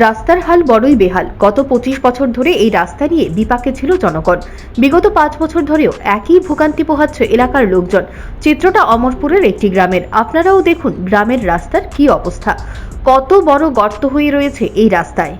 রাস্তার হাল বড়ই বেহাল। গত 25 বছর ধরে এই রাস্তা নিয়ে বিপাকে ছিল জনগণ। বিগত 5 বছর ধরেও একই ভোগান্তি পোহাচ্ছে এলাকার লোকজন। চিত্রটা অমরপুরের একটি গ্রামের। আপনারাও দেখুন গ্রামের রাস্তার কি অবস্থা। কত বড় গর্ত হয়ে রয়েছে এই রাস্তায়।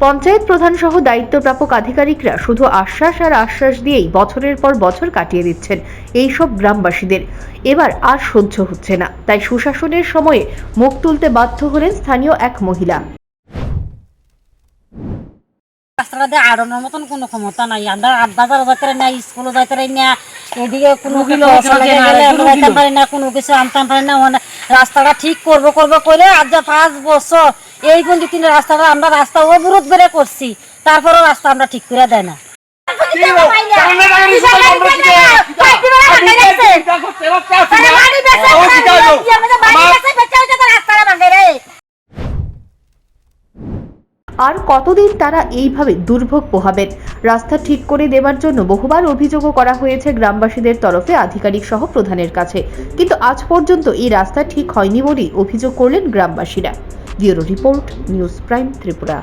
পঞ্চায়েত প্রধান সহ দায়িত্বপ্রাপক আধিকারিকরা শুধু আশ্বাস আর আশ্বাস দিয়েই বছরের পর বছর কাটিয়ে দিচ্ছেন এইসব গ্রামবাসীদের। এবার আর সহ্য হচ্ছে না, তাই সুশাসনের সময়ে মুখ তুলতে বাধ্য হলেন স্থানীয় এক মহিলা। রাস্তাটা আড়ানোর মতন কোনো ক্ষমতা নাই। আমরা বাজার যাইতে না, স্কুলে যাইতে না, এদিকে কোনো যাইতে পারি না, কোনো কিছু আনতে পারি না। রাস্তাটা ঠিক করবো করে আজ 5 বছর এই পর্যন্ত রাস্তাটা আমরা রাস্তা অবরোধ করে করছি, তারপরেও রাস্তা আমরা ঠিক করে দেয় না। আর কতদিন তারা এইভাবে দুর্ভোগ পোহাবেন? রাস্তা ঠিক করে দেওয়ার জন্য বহুবার অভিযোগও করা হয়েছে গ্রামবাসীদের তরফে আধিকারিক সহ প্রধানের কাছে, কিন্তু আজ পর্যন্ত এই রাস্তা ঠিক হয়নি বলেই অভিযোগ করলেন গ্রামবাসীরা। Bureau report, news prime Tripura.